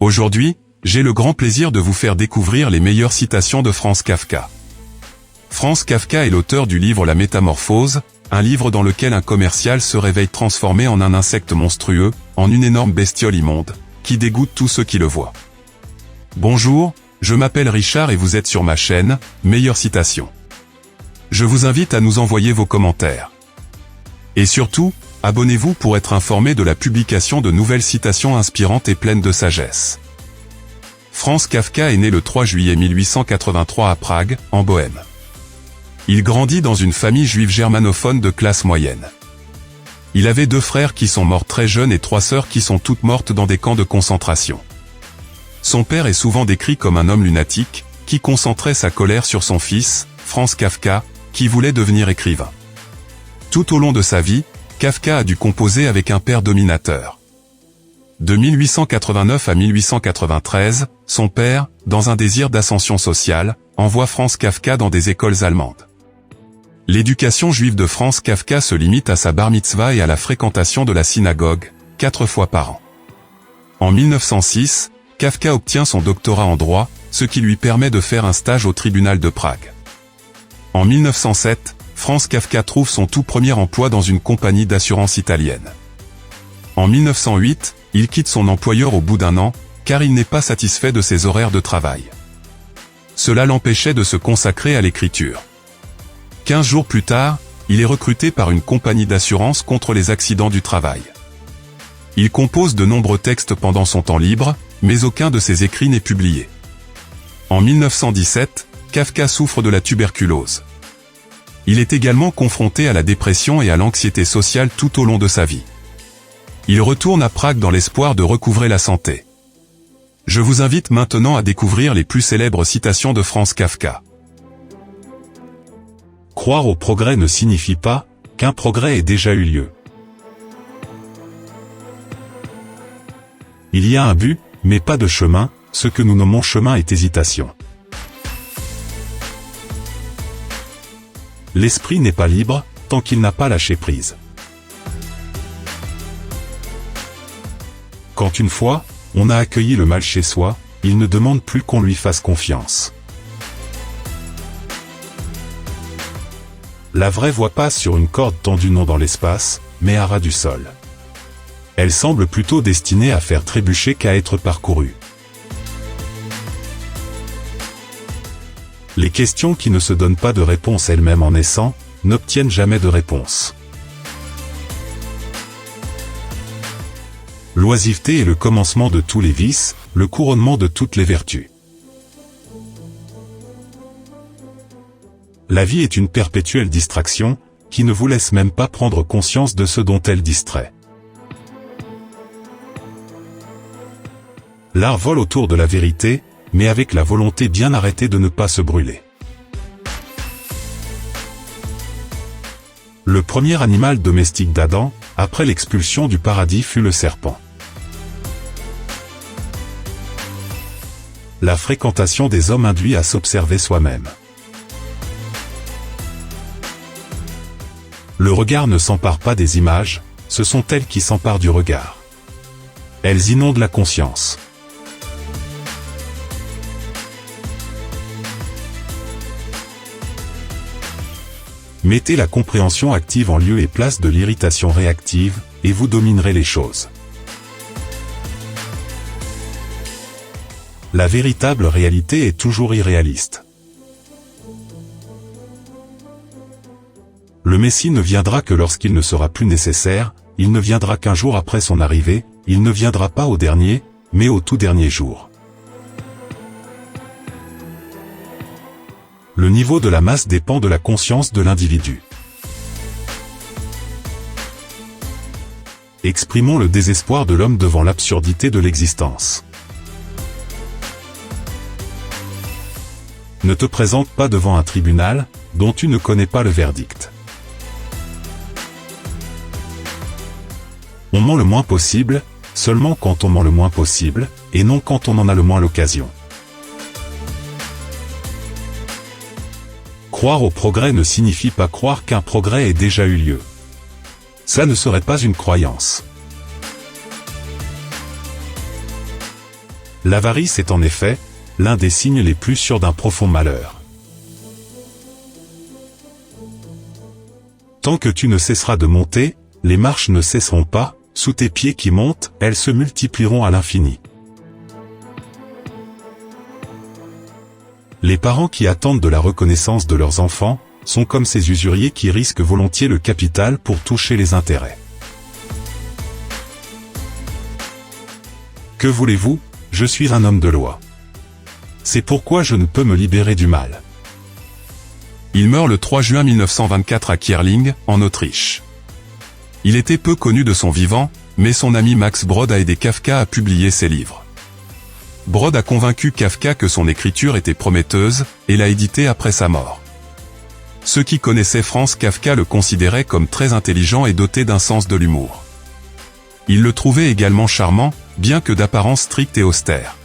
Aujourd'hui, j'ai le grand plaisir de vous faire découvrir les meilleures citations de Franz Kafka. Franz Kafka est l'auteur du livre La Métamorphose, un livre dans lequel un commercial se réveille transformé en un insecte monstrueux, en une énorme bestiole immonde, qui dégoûte tous ceux qui le voient. Bonjour, je m'appelle Richard et vous êtes sur ma chaîne, Meilleures citations. Je vous invite à nous envoyer vos commentaires. Et surtout, abonnez-vous pour être informé de la publication de nouvelles citations inspirantes et pleines de sagesse. Franz Kafka est né le 3 juillet 1883 à Prague, en Bohême. Il grandit dans une famille juive germanophone de classe moyenne. Il avait 2 frères qui sont morts très jeunes et 3 sœurs qui sont toutes mortes dans des camps de concentration. Son père est souvent décrit comme un homme lunatique, qui concentrait sa colère sur son fils, Franz Kafka, qui voulait devenir écrivain. Tout au long de sa vie, Kafka a dû composer avec un père dominateur. De 1889 à 1893, son père, dans un désir d'ascension sociale, envoie Franz Kafka dans des écoles allemandes. L'éducation juive de Franz Kafka se limite à sa bar mitzvah et à la fréquentation de la synagogue, 4 fois par an. En 1906, Kafka obtient son doctorat en droit, ce qui lui permet de faire un stage au tribunal de Prague. En 1907, Franz Kafka trouve son tout premier emploi dans une compagnie d'assurance italienne. En 1908, il quitte son employeur au bout d'1 an, car il n'est pas satisfait de ses horaires de travail. Cela l'empêchait de se consacrer à l'écriture. 15 jours plus tard, il est recruté par une compagnie d'assurance contre les accidents du travail. Il compose de nombreux textes pendant son temps libre, mais aucun de ses écrits n'est publié. En 1917, Kafka souffre de la tuberculose. Il est également confronté à la dépression et à l'anxiété sociale tout au long de sa vie. Il retourne à Prague dans l'espoir de recouvrer la santé. Je vous invite maintenant à découvrir les plus célèbres citations de Franz Kafka. Croire au progrès ne signifie pas qu'un progrès ait déjà eu lieu. Il y a un but, mais pas de chemin, ce que nous nommons chemin est hésitation. L'esprit n'est pas libre, tant qu'il n'a pas lâché prise. Quand une fois, on a accueilli le mal chez soi, il ne demande plus qu'on lui fasse confiance. La vraie voie passe sur une corde tendue non dans l'espace, mais à ras du sol. Elle semble plutôt destinée à faire trébucher qu'à être parcourue. Les questions qui ne se donnent pas de réponse elles-mêmes en naissant, n'obtiennent jamais de réponse. L'oisiveté est le commencement de tous les vices, le couronnement de toutes les vertus. La vie est une perpétuelle distraction, qui ne vous laisse même pas prendre conscience de ce dont elle distrait. L'art vole autour de la vérité, mais avec la volonté bien arrêtée de ne pas se brûler. Le premier animal domestique d'Adam, après l'expulsion du paradis, fut le serpent. La fréquentation des hommes induit à s'observer soi-même. Le regard ne s'empare pas des images, ce sont elles qui s'emparent du regard. Elles inondent la conscience. Mettez la compréhension active en lieu et place de l'irritation réactive, et vous dominerez les choses. La véritable réalité est toujours irréaliste. Le Messie ne viendra que lorsqu'il ne sera plus nécessaire, il ne viendra qu'un jour après son arrivée, il ne viendra pas au dernier, mais au tout dernier jour. Le niveau de la masse dépend de la conscience de l'individu. Exprimons le désespoir de l'homme devant l'absurdité de l'existence. Ne te présente pas devant un tribunal, dont tu ne connais pas le verdict. On ment le moins possible, seulement quand on ment le moins possible, et non quand on en a le moins l'occasion. Croire au progrès ne signifie pas croire qu'un progrès ait déjà eu lieu. Ça ne serait pas une croyance. L'avarice est en effet l'un des signes les plus sûrs d'un profond malheur. Tant que tu ne cesseras de monter, les marches ne cesseront pas, sous tes pieds qui montent, elles se multiplieront à l'infini. Les parents qui attendent de la reconnaissance de leurs enfants sont comme ces usuriers qui risquent volontiers le capital pour toucher les intérêts. Que voulez-vous? Je suis un homme de loi. C'est pourquoi je ne peux me libérer du mal. Il meurt le 3 juin 1924 à Kierling, en Autriche. Il était peu connu de son vivant, mais son ami Max Brod a aidé Kafka à publier ses livres. Brod a convaincu Kafka que son écriture était prometteuse, et l'a édité après sa mort. Ceux qui connaissaient Franz Kafka le considéraient comme très intelligent et doté d'un sens de l'humour. Ils le trouvaient également charmant, bien que d'apparence stricte et austère.